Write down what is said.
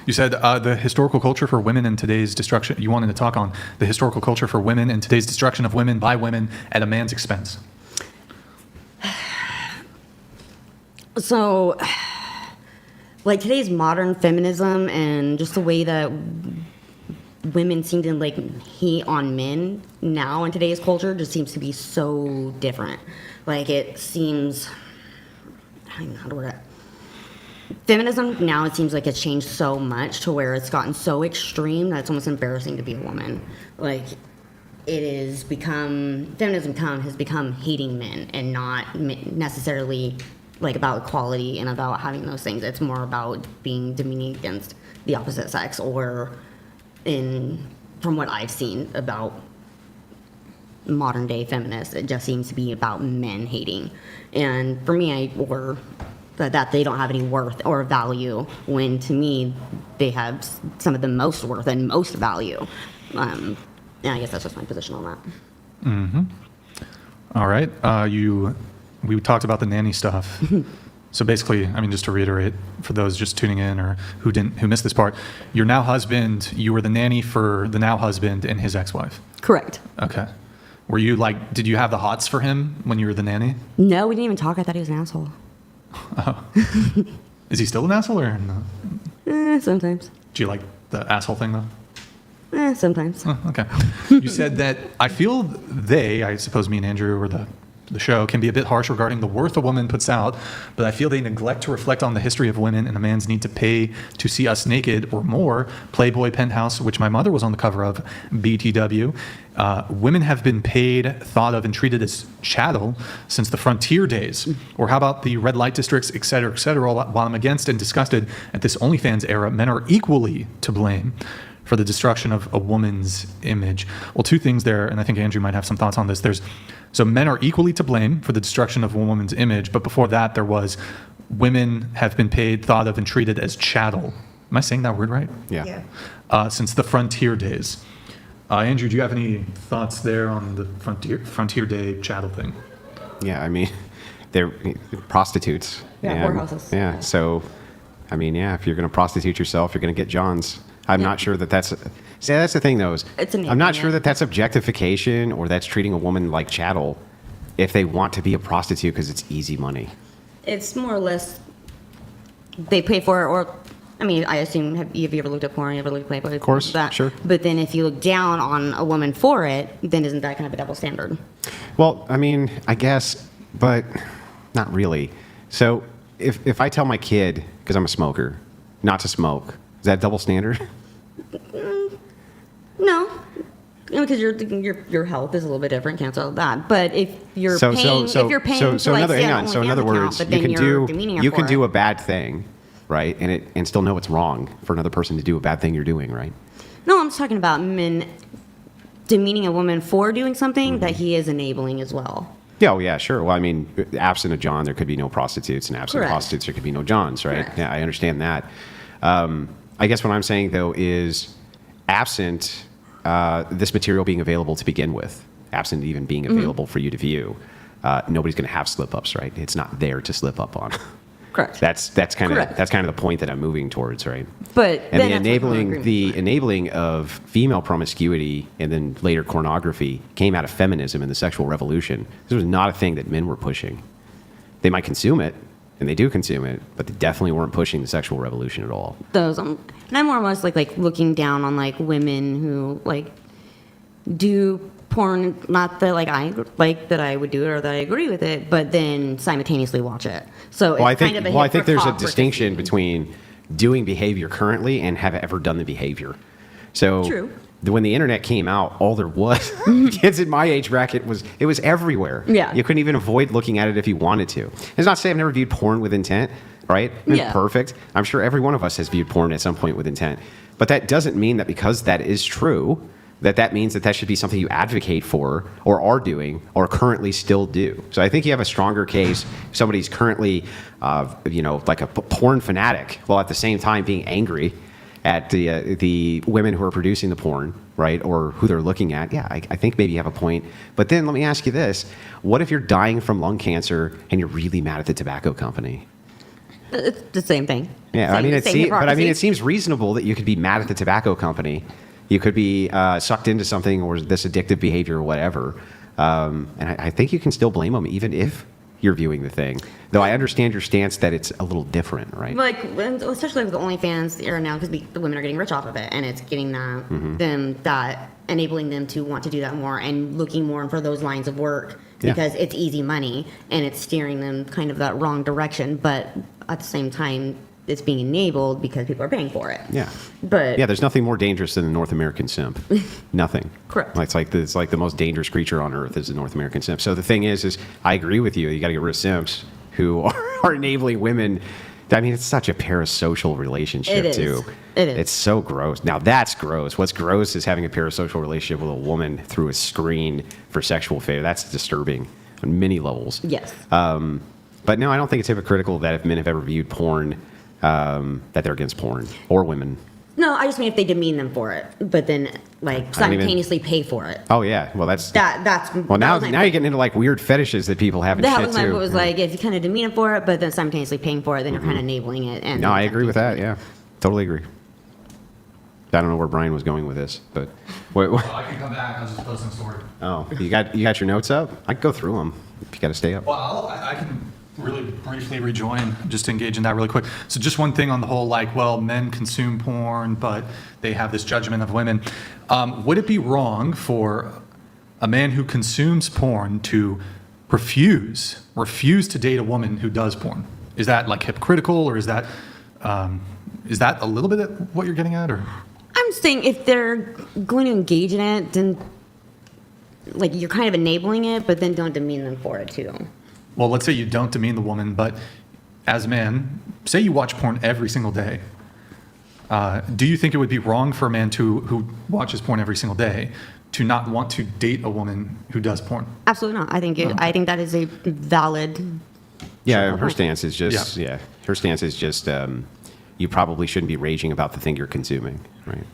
You said the historical culture for women in today's destruction. You wanted to talk on the historical culture for women in today's destruction of women by women at a man's expense. So, like today's modern feminism and just the way that women seem to like hate on men now in today's culture just seems to be so different. Like it seems, I don't even know how to word it. Feminism now, it seems like it's changed so much to where it's gotten so extreme that it's almost embarrassing to be a woman. Like, it is feminism has become hating men and not necessarily like about equality and about having those things. It's more about being demeaning against the opposite sex, or from what I've seen about modern day feminists, it just seems to be about men hating. And for me, that they don't have any worth or value, when to me they have some of the most worth and most value. And I guess that's just my position on that. Mm-hmm. All right. We talked about the nanny stuff. So basically, I mean, just to reiterate for those just tuning in or who missed this part, your now husband, you were the nanny for the now husband and his ex-wife. Correct. Okay. Were you did you have the hots for him when you were the nanny? No, we didn't even talk. I thought he was an asshole. Oh. Is he still an asshole or no? Sometimes. Do you like the asshole thing though? Sometimes. Oh, okay. You said that I feel I suppose me and Andrew or the show can be a bit harsh regarding the worth a woman puts out, but I feel they neglect to reflect on the history of women and a man's need to pay to see us naked or more. Playboy, Penthouse, which my mother was on the cover of, BTW. Women have been paid, thought of, and treated as chattel since the frontier days. Or how about the red light districts, et cetera, et cetera. While I'm against and disgusted at this OnlyFans era, men are equally to blame for the destruction of a woman's image. Well, two things there, and I think Andrew might have some thoughts on this. So men are equally to blame for the destruction of a woman's image, but before that there was women have been paid, thought of, and treated as chattel. Am I saying that word right? Yeah. Since the frontier days. Andrew, do you have any thoughts there on the frontier day chattel thing? Yeah, I mean, they're prostitutes. Yeah, whorehouses. Yeah, so, I mean, yeah, if you're going to prostitute yourself, you're going to get Johns. I'm not sure that's... See, that's the thing, though. I'm not sure that's objectification or that's treating a woman like chattel if they want to be a prostitute because it's easy money. It's more or less they pay for it, or... I mean, I assume, have you ever looked at porn? You ever looked at Playboy? Of course, sure. But then if you look down on a woman for it, then isn't that kind of a double standard? Well, I mean, I guess, but not really. So if I tell my kid, because I'm a smoker, not to smoke, is that double standard? No. Because your health is a little bit different, can't tell that. But if you're paying, in other words, you can do a bad thing, right? And still know it's wrong for another person to do a bad thing you're doing, right? No, I'm just talking about men demeaning a woman for doing something that he is enabling as well. Yeah, oh, yeah, sure. Well, I mean, absent a John, there could be no prostitutes, and absent prostitutes, there could be no Johns, right? Correct. Yeah, I understand that. I guess what I'm saying, though, is absent this material being available to begin with, absent even being available for you to view, nobody's going to have slip-ups, right? It's not there to slip up on. Correct. That's kind of the point that I'm moving towards, right? But and the enabling of female promiscuity and then later pornography came out of feminism and the sexual revolution. This was not a thing that men were pushing. They might consume it, and they do consume it, but they definitely weren't pushing the sexual revolution at all. And I'm more or less like looking down on like women who like do porn, not that like I like that I would do it or that I agree with it, but then simultaneously watch it. So I think there's a distinction between doing behavior currently and have ever done the behavior. So true. When the internet came out, all there was, kids in my age bracket, it was everywhere. Yeah. You couldn't even avoid looking at it if you wanted to. It's not to say I've never viewed porn with intent, right? Yeah. Perfect. I'm sure every one of us has viewed porn at some point with intent. But that doesn't mean that because that is true, that means that should be something you advocate for or are doing or currently still do. So I think you have a stronger case if somebody's currently, like a porn fanatic, while at the same time being angry at the women who are producing the porn, right, or who they're looking at. Yeah, I think maybe you have a point. But then let me ask you this. What if you're dying from lung cancer and you're really mad at the tobacco company? It's the same thing. Yeah, I Same- mean, same but I hypocrisy. mean, it seems reasonable that you could be mad at the tobacco company, you could be sucked into something or this addictive behavior or whatever, and I think you can still blame them even if you're viewing the thing. Though I understand your stance that it's a little different, right? Like, and especially with the OnlyFans era now, because the women are getting rich off of it, and it's getting that them that enabling them to want to do that more and looking more for those lines of work Yeah. because it's easy money and it's steering them kind of that wrong direction. But at the same time, it's being enabled because people are paying for it. Yeah. But Yeah, there's nothing more dangerous than the North American simp. Nothing. Correct. It's like the most dangerous creature on earth is the North American simp. So the thing is I agree with you. You got to get rid of simps who are enabling women. I mean, it's such a parasocial relationship It is. too. It is. It's so gross. Now that's gross. What's gross is having a parasocial relationship with a woman through a screen for sexual favor. That's disturbing on many levels. yes, But no, I don't think it's hypocritical that if men have ever viewed porn, that they're against porn or women. no, I just mean if they demean them for it, but then like even- simultaneously pay for it. Oh yeah, well that's That's well now that was my now you're getting into like weird fetishes that people have and That shit was my too. point. Was like if you kind of demean them for it, but then simultaneously paying for it, then you're kind of enabling it. And No, I agree with that. Yeah, totally agree. I don't know where Brian was going with this, but wait, I can come back. I was just posting a story. oh, you got your notes up? I can go through them if you got to stay up. Well, I can really briefly rejoin, just to engage in that really quick. So just one thing on the whole, like, well, men consume porn, but they have this judgment of women. Would it be wrong for a man who consumes porn to refuse to date a woman who does porn? Is that like hypocritical, or is that a little bit of what you're getting at, or? I'm saying if they're going to engage in it, then like you're kind of enabling it, but then don't demean them for it too. Well, let's say you don't demean the woman, but as a man, say you watch porn every single day. Do you think it would be wrong for a man who watches porn every single day to not want to date a woman who does porn? Absolutely not. I think I think that is a valid. Yeah, Sure. her stance is just her stance is just you probably shouldn't be raging about the thing you're consuming, right?